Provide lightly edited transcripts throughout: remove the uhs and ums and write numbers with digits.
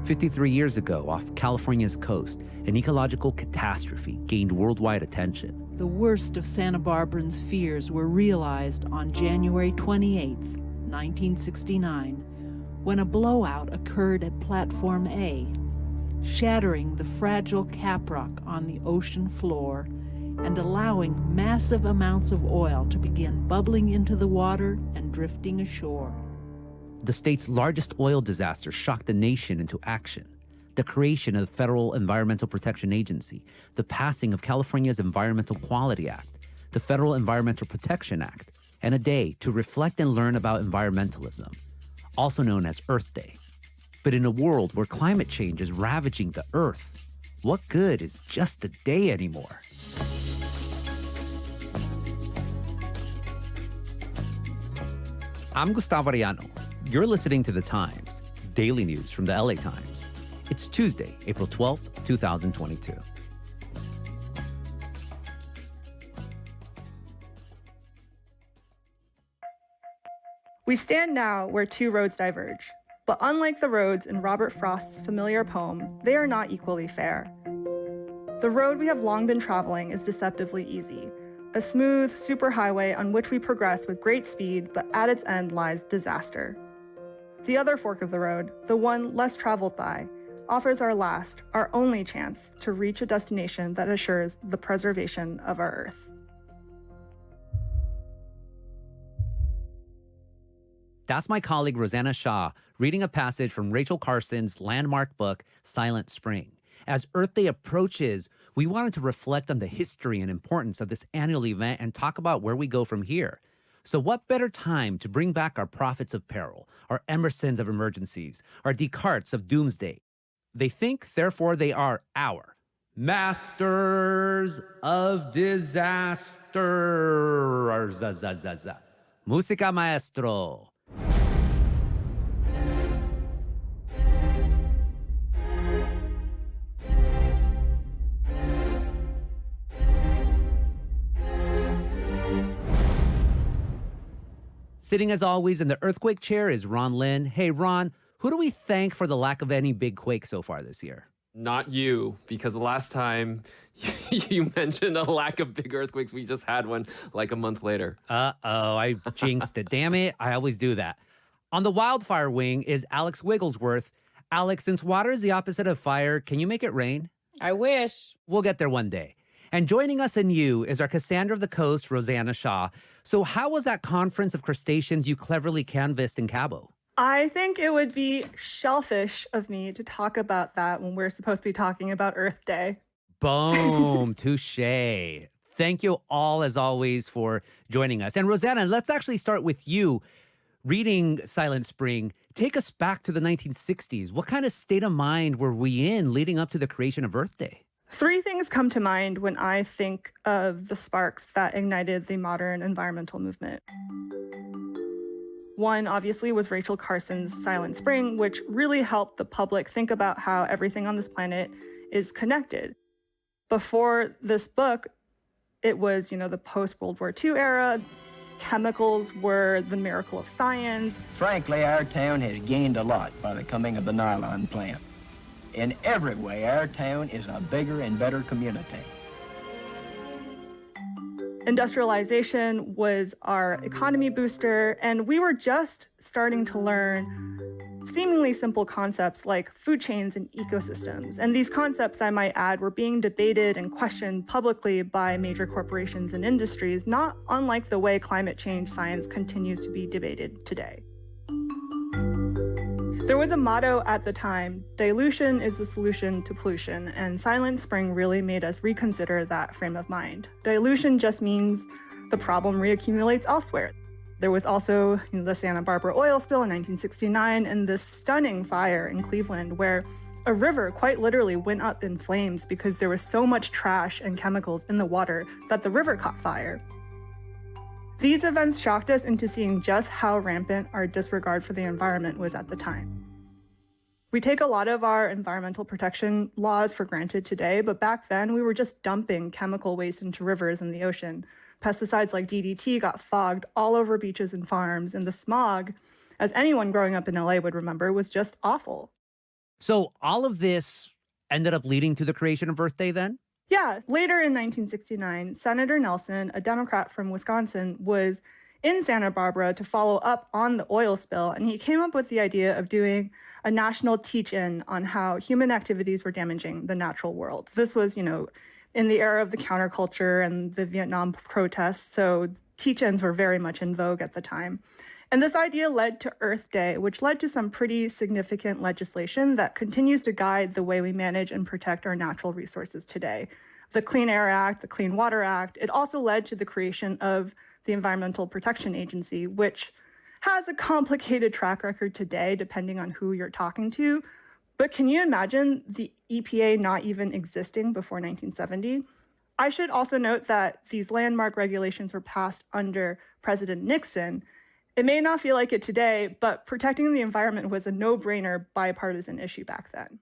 53 years ago, off California's coast, an ecological catastrophe gained worldwide attention. The worst of Santa Barbarans' fears were realized on January 28, 1969, when a blowout occurred at Platform A, shattering the fragile caprock on the ocean floor and allowing massive amounts of oil to begin bubbling into the water and drifting ashore. The state's largest oil disaster shocked the nation into action. The creation of the Federal Environmental Protection Agency, the passing of California's Environmental Quality Act, the Federal Environmental Protection Act, and a day to reflect and learn about environmentalism, also known as Earth Day. But in a world where climate change is ravaging the Earth, what good is just a day anymore? I'm Gustavo Arellano. You're listening to The Times, daily news from the LA Times. It's Tuesday, April 12th, 2022. We stand now where two roads diverge. But unlike the roads in Robert Frost's familiar poem, they are not equally fair. The road we have long been traveling is deceptively easy, a smooth superhighway on which we progress with great speed, but at its end lies disaster. The other fork of the road, the one less traveled by, offers our last, our only chance to reach a destination that assures the preservation of our Earth. That's my colleague Rosanna Xia reading a passage from Rachel Carson's landmark book, Silent Spring. As Earth Day approaches, we wanted to reflect on the history and importance of this annual event and talk about where we go from here. So what better time to bring back our prophets of peril, our Emersons of emergencies, our Descartes of doomsday? They think, therefore they are our masters of disaster. Música maestro. Sitting as always in the earthquake chair is Ron Lin. Hey, Ron, who do we thank for the lack of any big quake so far this year? Not you, because the last time you mentioned a lack of big earthquakes, we just had one like a month later. Uh-oh, I jinxed it. Damn it, I always do that. On the wildfire wing is Alex Wigglesworth. Alex, since water is the opposite of fire, can you make it rain? I wish. We'll get there one day. And joining us in you is our Cassandra of the Coast, Rosanna Xia. So how was that conference of crustaceans you cleverly canvassed in Cabo? I think it would be shellfish of me to talk about that when we're supposed to be talking about Earth Day. Boom, touche. Thank you all, as always, for joining us. And Rosanna, let's actually start with you. Reading Silent Spring, take us back to the 1960s. What kind of state of mind were we in leading up to the creation of Earth Day? Three things come to mind when I think of the sparks that ignited the modern environmental movement. One, obviously, was Rachel Carson's Silent Spring, which really helped the public think about how everything on this planet is connected. Before this book, it was, the post-World War II era. Chemicals were the miracle of science. Frankly, our town has gained a lot by the coming of the nylon plant. In every way, our town is a bigger and better community. Industrialization was our economy booster, and we were just starting to learn seemingly simple concepts like food chains and ecosystems. And these concepts, I might add, were being debated and questioned publicly by major corporations and industries, not unlike the way climate change science continues to be debated today. There was a motto at the time: dilution is the solution to pollution, and Silent Spring really made us reconsider that frame of mind. Dilution just means the problem reaccumulates elsewhere. There was also the Santa Barbara oil spill in 1969 and this stunning fire in Cleveland where a river quite literally went up in flames because there was so much trash and chemicals in the water that the river caught fire. These events shocked us into seeing just how rampant our disregard for the environment was at the time. We take a lot of our environmental protection laws for granted today, but back then we were just dumping chemical waste into rivers and the ocean. Pesticides like DDT got fogged all over beaches and farms, and the smog, as anyone growing up in LA would remember, was just awful. So all of this ended up leading to the creation of Earth Day then? Yeah, later in 1969, Senator Nelson, a Democrat from Wisconsin, was in Santa Barbara to follow up on the oil spill, and he came up with the idea of doing a national teach-in on how human activities were damaging the natural world. This was, in the era of the counterculture and the Vietnam protests, so teach-ins were very much in vogue at the time. And this idea led to Earth Day, which led to some pretty significant legislation that continues to guide the way we manage and protect our natural resources today. The Clean Air Act, the Clean Water Act, it also led to the creation of the Environmental Protection Agency, which has a complicated track record today, depending on who you're talking to. But can you imagine the EPA not even existing before 1970? I should also note that these landmark regulations were passed under President Nixon. It may not feel like it today, but protecting the environment was a no-brainer bipartisan issue back then.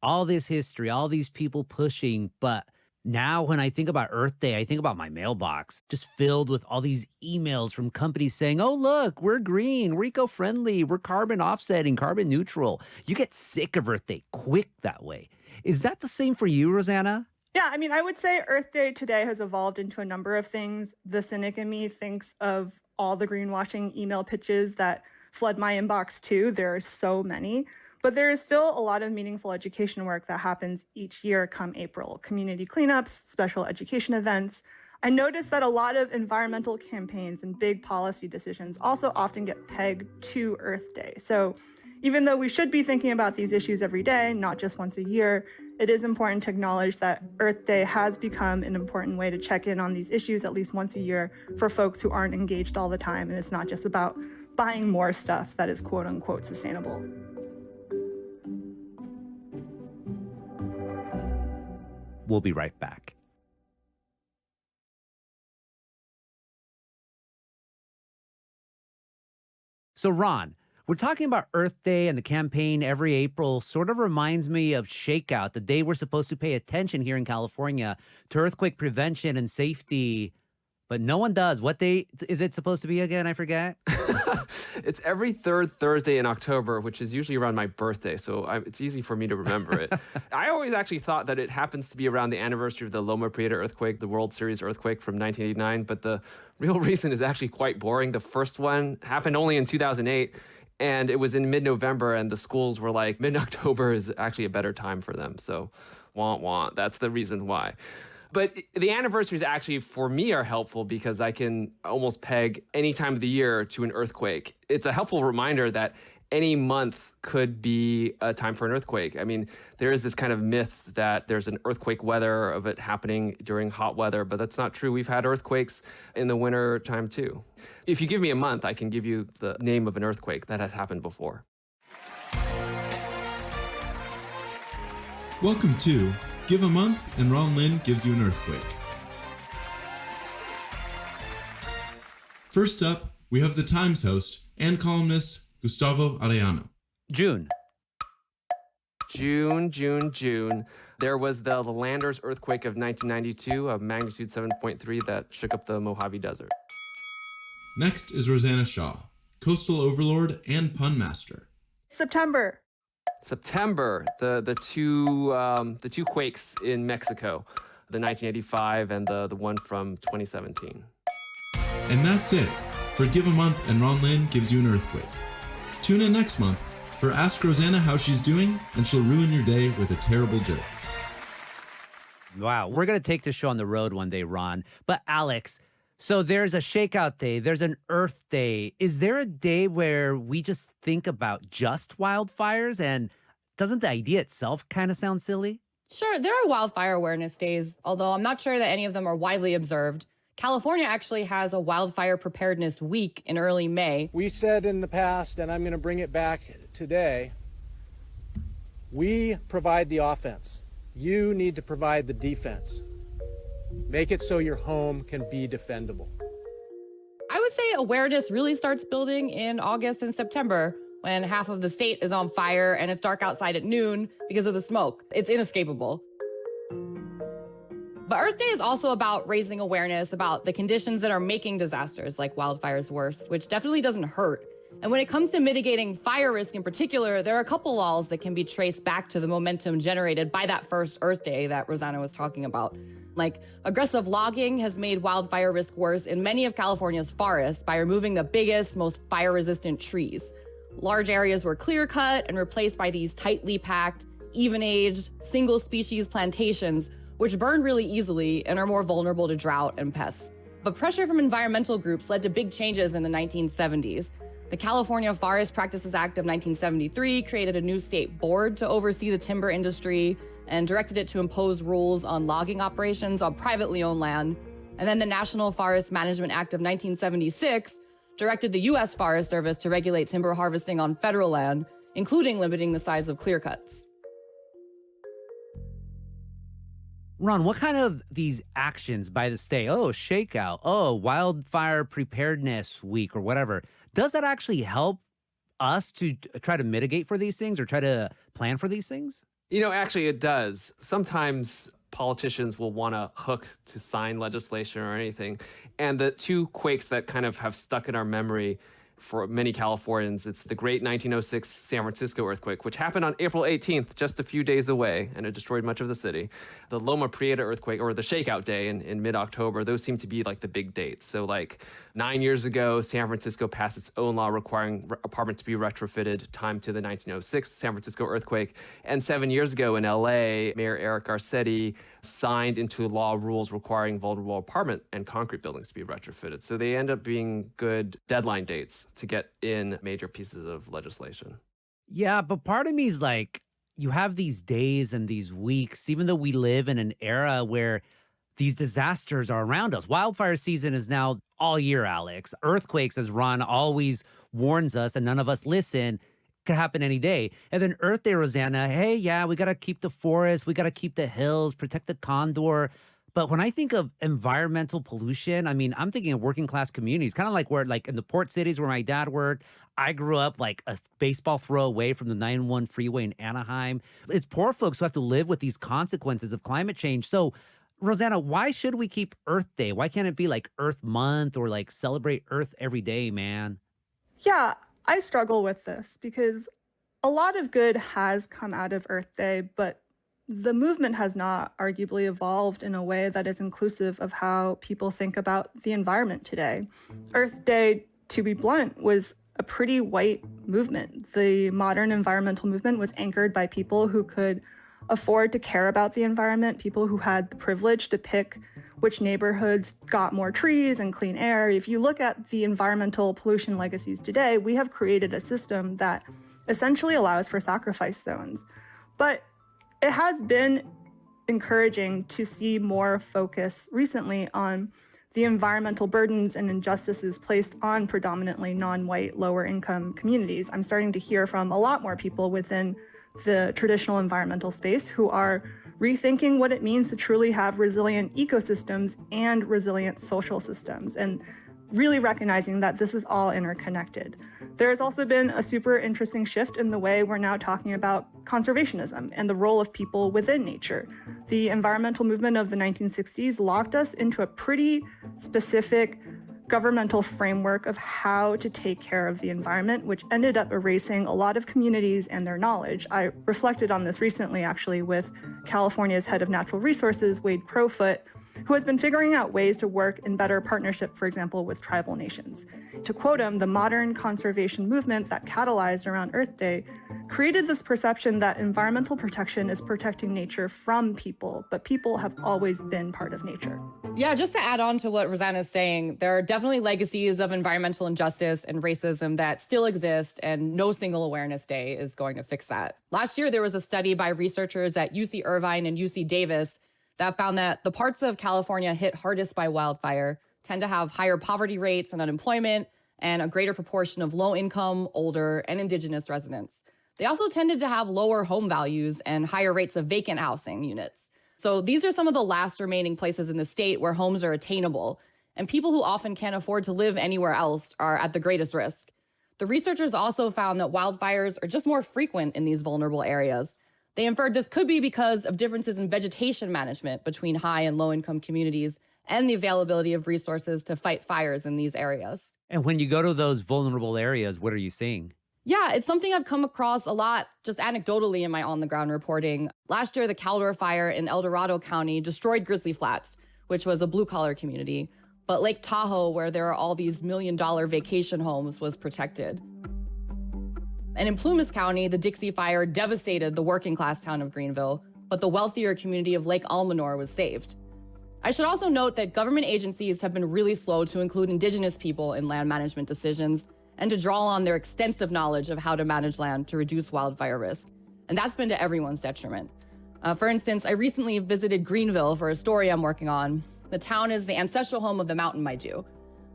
All this history, all these people pushing, but now when I think about Earth Day, I think about my mailbox just filled with all these emails from companies saying, oh, look, we're green, we're eco-friendly, we're carbon offsetting, carbon neutral. You get sick of Earth Day quick that way. Is that the same for you, Rosanna? Yeah, I would say Earth Day today has evolved into a number of things. The cynic in me thinks of all the greenwashing email pitches that flood my inbox too. There are so many. But there is still a lot of meaningful education work that happens each year come April. Community cleanups, special education events. I noticed that a lot of environmental campaigns and big policy decisions also often get pegged to Earth Day. So even though we should be thinking about these issues every day, not just once a year, it is important to acknowledge that Earth Day has become an important way to check in on these issues at least once a year for folks who aren't engaged all the time. And it's not just about buying more stuff that is quote unquote sustainable. We'll be right back. So, Ron, we're talking about Earth Day, and the campaign every April sort of reminds me of Shakeout, the day we're supposed to pay attention here in California to earthquake prevention and safety, but no one does. What day is it supposed to be again? I forget. It's every third Thursday in October, which is usually around my birthday, so it's easy for me to remember it. I always actually thought that it happens to be around the anniversary of the Loma Prieta earthquake, the World Series earthquake from 1989, but the real reason is actually quite boring. The first one happened only in 2008, and it was in mid-November, and the schools were like, mid-October is actually a better time for them, so wah. That's the reason why. But the anniversaries actually, for me, are helpful because I can almost peg any time of the year to an earthquake. It's a helpful reminder that any month could be a time for an earthquake. I mean, there is this kind of myth that there's an earthquake weather of it happening during hot weather, but that's not true. We've had earthquakes in the winter time too. If you give me a month, I can give you the name of an earthquake that has happened before. Welcome to Give a Month and Ron Lin Gives You an Earthquake. First up, we have the Times host and columnist Gustavo Arellano. June. There was the Landers earthquake of 1992 of magnitude 7.3 that shook up the Mojave Desert. Next is Rosanna Xia, coastal overlord and pun master. September, the two quakes in Mexico, the 1985 and the one from 2017. And that's it for Give a Month and Ron Lin Gives You an Earthquake. Tune in next month for Ask Rosanna How She's Doing, and she'll ruin your day with a terrible joke. Wow, we're going to take this show on the road one day, Ron. But Alex, so there's a Shakeout Day, there's an Earth Day. Is there a day where we just think about just wildfires? And doesn't the idea itself kind of sound silly? Sure, there are wildfire awareness days, although I'm not sure that any of them are widely observed. California actually has a wildfire preparedness week in early May. We said in the past, and I'm going to bring it back today, we provide the offense. You need to provide the defense. Make it so your home can be defendable. I would say awareness really starts building in August and September when half of the state is on fire and it's dark outside at noon because of the smoke. It's inescapable. But Earth Day is also about raising awareness about the conditions that are making disasters like wildfires worse, which definitely doesn't hurt. And when it comes to mitigating fire risk in particular, there are a couple laws that can be traced back to the momentum generated by that first Earth Day that Rosanna was talking about. Like, aggressive logging has made wildfire risk worse in many of California's forests by removing the biggest, most fire-resistant trees. Large areas were clear-cut and replaced by these tightly packed, even-aged, single-species plantations, which burn really easily and are more vulnerable to drought and pests. But pressure from environmental groups led to big changes in the 1970s. The California Forest Practices Act of 1973 created a new state board to oversee the timber industry and directed it to impose rules on logging operations on privately owned land. And then the National Forest Management Act of 1976 directed the U.S. Forest Service to regulate timber harvesting on federal land, including limiting the size of clear cuts. Ron, what kind of these actions by the state, shakeout, wildfire preparedness week or whatever, does that actually help us to try to mitigate for these things or try to plan for these things? Actually, it does. Sometimes politicians will want to hook to sign legislation or anything. And the two quakes that kind of have stuck in our memory for many Californians, it's the great 1906 San Francisco earthquake, which happened on April 18th, just a few days away, and it destroyed much of the city. The Loma Prieta earthquake, or the shakeout day in mid-October, those seem to be like the big dates. So 9 years ago, San Francisco passed its own law requiring apartments to be retrofitted, timed to the 1906 San Francisco earthquake. And 7 years ago in LA, Mayor Eric Garcetti signed into law rules requiring vulnerable apartment and concrete buildings to be retrofitted. So they end up being good deadline dates to get in major pieces of legislation. Yeah, but part of me is you have these days and these weeks, even though we live in an era where these disasters are around us. Wildfire season is now all year, Alex. Earthquakes, as Ron always warns us, and none of us listen, could happen any day. And then Earth Day, Rosanna, hey, yeah, we got to keep the forest, we got to keep the hills, protect the condor. But when I think of environmental pollution, I'm thinking of working class communities, kind of like where, in the port cities where my dad worked. I grew up a baseball throw away from the 9-1 freeway in Anaheim. It's poor folks who have to live with these consequences of climate change. So, Rosanna, why should we keep Earth Day? Why can't it be Earth Month or celebrate Earth every day, man? Yeah, I struggle with this because a lot of good has come out of Earth Day, but the movement has not arguably evolved in a way that is inclusive of how people think about the environment today. Earth Day, to be blunt, was a pretty white movement. The modern environmental movement was anchored by people who could afford to care about the environment, people who had the privilege to pick which neighborhoods got more trees and clean air. If you look at the environmental pollution legacies today, we have created a system that essentially allows for sacrifice zones. But it has been encouraging to see more focus recently on the environmental burdens and injustices placed on predominantly non-white, lower-income communities. I'm starting to hear from a lot more people within the traditional environmental space who are rethinking what it means to truly have resilient ecosystems and resilient social systems, and really recognizing that this is all interconnected. There has also been a super interesting shift in the way we're now talking about conservationism and the role of people within nature. The environmental movement of the 1960s locked us into a pretty specific governmental framework of how to take care of the environment, which ended up erasing a lot of communities and their knowledge. I reflected on this recently, actually, with California's head of natural resources, Wade Crowfoot, who has been figuring out ways to work in better partnership, for example, with tribal nations. To quote him, the modern conservation movement that catalyzed around Earth Day created this perception that environmental protection is protecting nature from people, but people have always been part of nature. Yeah, just to add on to what Rosanna's saying, there are definitely legacies of environmental injustice and racism that still exist, and no single awareness day is going to fix that. Last year, there was a study by researchers at UC Irvine and UC Davis that found that the parts of California hit hardest by wildfire tend to have higher poverty rates and unemployment and a greater proportion of low-income, older, and indigenous residents. They also tended to have lower home values and higher rates of vacant housing units. So these are some of the last remaining places in the state where homes are attainable, and people who often can't afford to live anywhere else are at the greatest risk. The researchers also found that wildfires are just more frequent in these vulnerable areas. They inferred this could be because of differences in vegetation management between high and low-income communities and the availability of resources to fight fires in these areas. And when you go to those vulnerable areas, what are you seeing? Yeah, it's something I've come across a lot just anecdotally in my on-the-ground reporting. Last year, the Caldor fire in El Dorado County destroyed Grizzly Flats, which was a blue-collar community. But Lake Tahoe, where there are all these million-dollar vacation homes, was protected. And in Plumas County, the Dixie Fire devastated the working-class town of Greenville, but the wealthier community of Lake Almanor was saved. I should also note that government agencies have been really slow to include Indigenous people in land management decisions and to draw on their extensive knowledge of how to manage land to reduce wildfire risk. And that's been to everyone's detriment. For instance, I recently visited Greenville for a story I'm working on. The town is the ancestral home of the mountain Maidu.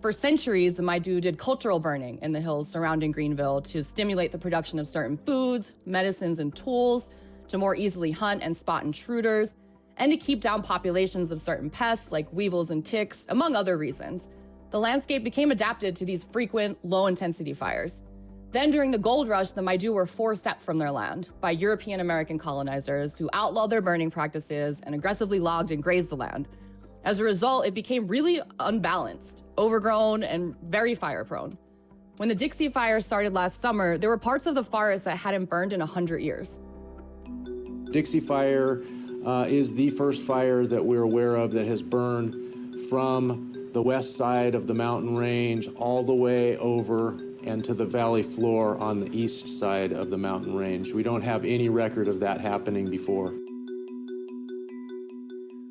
For centuries, the Maidu did cultural burning in the hills surrounding Greenville to stimulate the production of certain foods, medicines, and tools, to more easily hunt and spot intruders, and to keep down populations of certain pests like weevils and ticks, among other reasons. The landscape became adapted to these frequent, low-intensity fires. Then during the gold rush, the Maidu were forced out from their land by European American colonizers who outlawed their burning practices and aggressively logged and grazed the land. As a result, it became really unbalanced, overgrown, and very fire-prone. When the Dixie Fire started last summer, there were parts of the forest that hadn't burned in 100 years. Dixie Fire is the first fire that we're aware of that has burned from the west side of the mountain range all the way over and to the valley floor on the east side of the mountain range. We don't have any record of that happening before.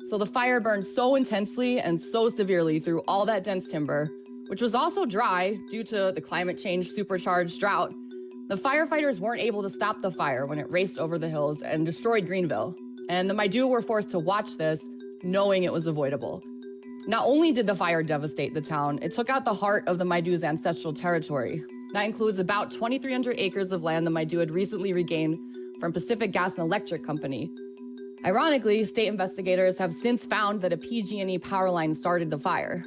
So the fire burned so intensely and so severely through all that dense timber, which was also dry due to the climate change supercharged drought. The firefighters weren't able to stop the fire when it raced over the hills and destroyed Greenville. And the Maidu were forced to watch this, knowing it was avoidable. Not only did the fire devastate the town, it took out the heart of the Maidu's ancestral territory. That includes about 2,300 acres of land the Maidu had recently regained from Pacific Gas and Electric Company. Ironically, state investigators have since found that a PG&E power line started the fire.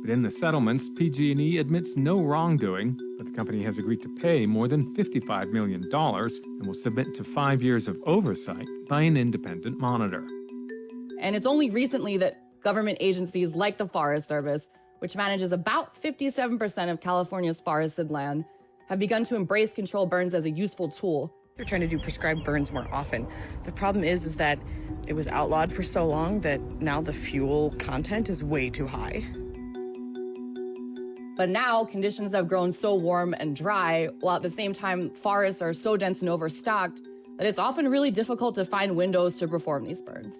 But in the settlements, PG&E admits no wrongdoing, but the company has agreed to pay more than $55 million and will submit to 5 years of oversight by an independent monitor. And it's only recently that government agencies like the Forest Service, which manages about 57% of California's forested land, have begun to embrace controlled burns as a useful tool. They're trying to do prescribed burns more often. The problem is that it was outlawed for so long that now the fuel content is way too high. But now conditions have grown so warm and dry, while at the same time forests are so dense and overstocked, that it's often really difficult to find windows to perform these burns.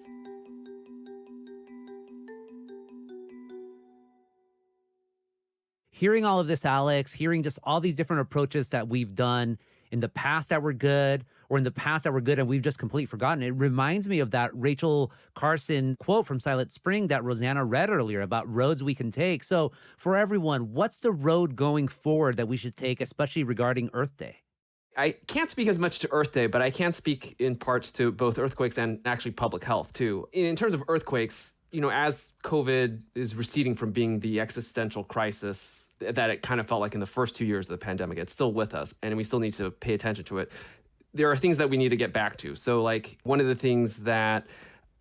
Hearing all of this, Alex, hearing just all these different approaches that we've done in the past that were good, or in the past that were good and we've just completely forgotten, it reminds me of that Rachel Carson quote from Silent Spring that Rosanna read earlier about roads we can take. So for everyone, what's the road going forward that we should take, especially regarding Earth Day? I can't speak as much to Earth Day, but I can speak in parts to both earthquakes and actually public health too. In terms of earthquakes, as COVID is receding from being the existential crisis that it kind of felt like in the first 2 years of the pandemic, it's still with us and we still need to pay attention to it. There are things that we need to get back to. So like one of the things that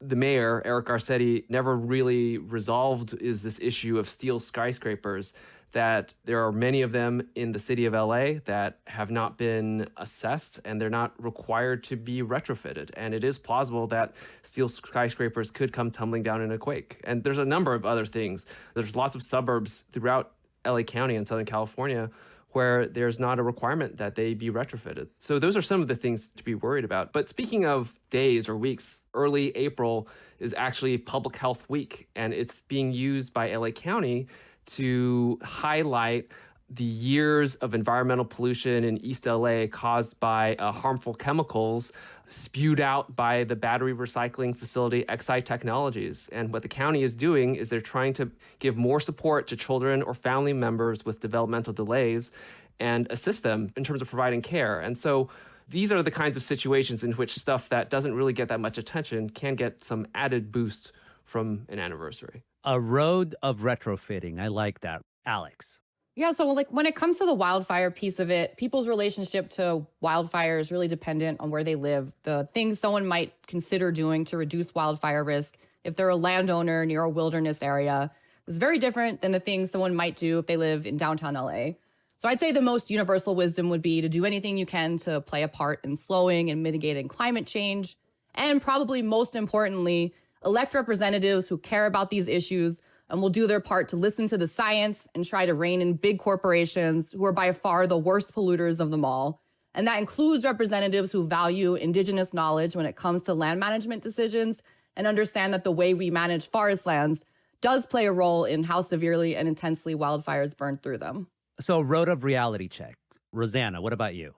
the mayor, Eric Garcetti, never really resolved is this issue of steel skyscrapers, that there are many of them in the city of LA that have not been assessed and they're not required to be retrofitted. And it is plausible that steel skyscrapers could come tumbling down in a quake. And there's a number of other things. There's lots of suburbs throughout LA County in Southern California where there's not a requirement that they be retrofitted. So those are some of the things to be worried about. But speaking of days or weeks, early April is actually Public Health Week, and it's being used by LA County to highlight the years of environmental pollution in East LA caused by harmful chemicals spewed out by the battery recycling facility Exide Technologies. And what the county is doing is they're trying to give more support to children or family members with developmental delays and assist them in terms of providing care. And so these are the kinds of situations in which stuff that doesn't really get that much attention can get some added boost from an anniversary. A road of retrofitting. I like that. Alex. Yeah, so when it comes to the wildfire piece of it, people's relationship to wildfire is really dependent on where they live, the things someone might consider doing to reduce wildfire risk if they're a landowner near a wilderness area. is very different than the things someone might do if they live in downtown LA. So I'd say the most universal wisdom would be to do anything you can to play a part in slowing and mitigating climate change. And probably most importantly, elect representatives who care about these issues and will do their part to listen to the science and try to rein in big corporations who are by far the worst polluters of them all. And that includes representatives who value indigenous knowledge when it comes to land management decisions and understand that the way we manage forest lands does play a role in how severely and intensely wildfires burn through them. So, road of reality check. Rosanna, what about you?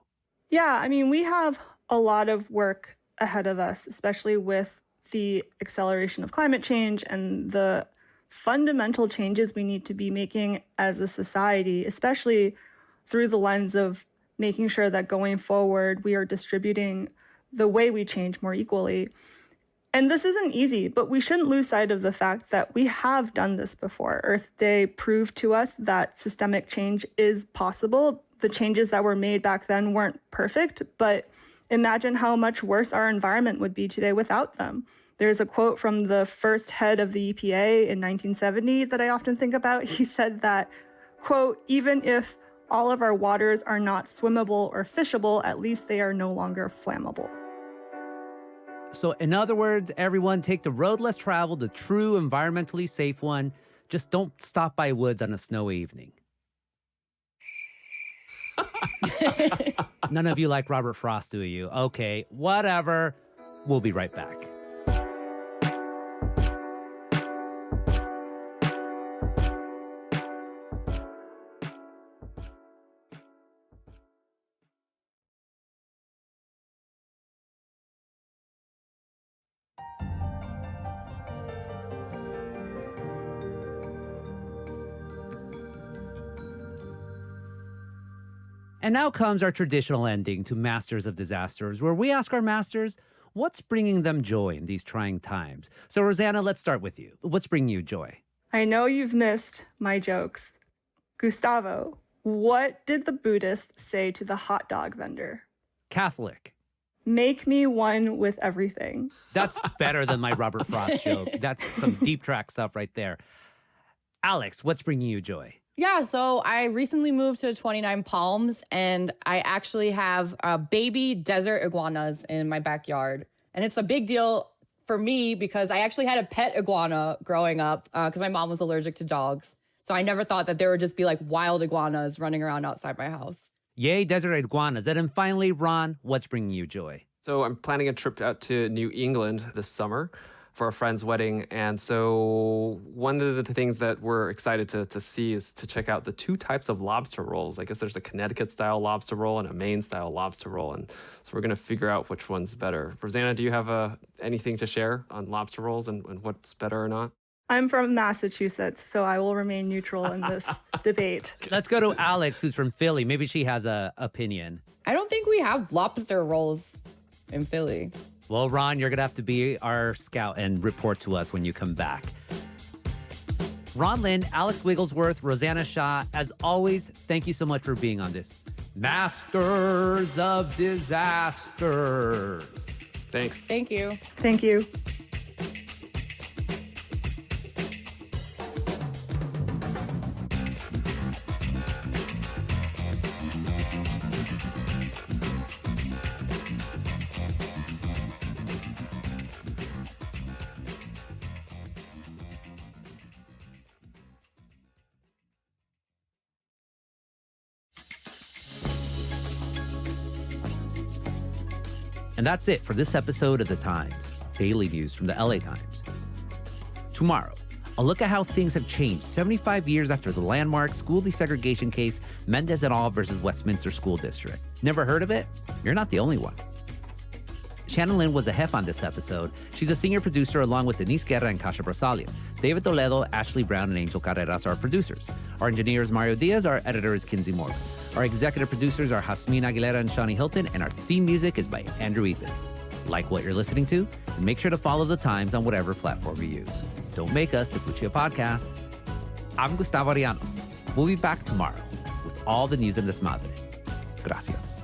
Yeah, I mean, we have a lot of work ahead of us, especially with the acceleration of climate change and the fundamental changes we need to be making as a society, especially through the lens of making sure that going forward, we are distributing the way we change more equally. And this isn't easy, but we shouldn't lose sight of the fact that we have done this before. Earth Day proved to us that systemic change is possible. The changes that were made back then weren't perfect, but imagine how much worse our environment would be today without them. There's a quote from the first head of the EPA in 1970 that I often think about. He said that, quote, "Even if all of our waters are not swimmable or fishable, at least they are no longer flammable." So, in other words, everyone take the road less traveled, the true environmentally safe one. Just don't stop by woods on a snowy evening. None of you like Robert Frost, do you? Okay, whatever. We'll be right back. And now comes our traditional ending to Masters of Disasters, where we ask our masters, what's bringing them joy in these trying times? So, Rosanna, let's start with you. What's bringing you joy? I know you've missed my jokes. Gustavo, what did the Buddhist say to the hot dog vendor? Catholic. Make me one with everything. That's better than my Robert Frost joke. That's some deep track stuff right there. Alex, what's bringing you joy? Yeah, so I recently moved to 29 Palms, and I actually have baby desert iguanas in my backyard. And it's a big deal for me because I actually had a pet iguana growing up because my mom was allergic to dogs. So I never thought that there would just be like wild iguanas running around outside my house. Yay, desert iguanas. And then finally, Ron, what's bringing you joy? So I'm planning a trip out to New England this summer for a friend's wedding. And so one of the things that we're excited to see is to check out the two types of lobster rolls. I guess there's a Connecticut-style lobster roll and a Maine-style lobster roll. And so we're going to figure out which one's better. Rosanna, do you have anything to share on lobster rolls and what's better or not? I'm from Massachusetts, so I will remain neutral in this debate. Let's go to Alex, who's from Philly. Maybe she has an opinion. I don't think we have lobster rolls in Philly. Well, Ron, you're going to have to be our scout and report to us when you come back. Ron Lin, Alex Wigglesworth, Rosanna Xia, as always, thank you so much for being on this Masters of Disasters. Thanks. Thank you. Thank you. And that's it for this episode of The Times, daily news from the LA Times. Tomorrow, a look at how things have changed 75 years after the landmark school desegregation case Mendez et al. Versus Westminster School District. Never heard of it? You're not the only one. Shannon Lin was a hef on this episode. She's a senior producer along with Denise Guerra and Kasia Brasalia. David Toledo, Ashley Brown, and Angel Carreras are our producers. Our engineer is Mario Diaz. Our editor is Kinsey Morgan. Our executive producers are Jasmine Aguilera and Shawnee Hilton, and our theme music is by Andrew Eatman. Like what you're listening to? Then make sure to follow The Times on whatever platform you use. Don't make us to put you podcasts. I'm Gustavo Arellano. We'll be back tomorrow with all the news in this madre. Gracias.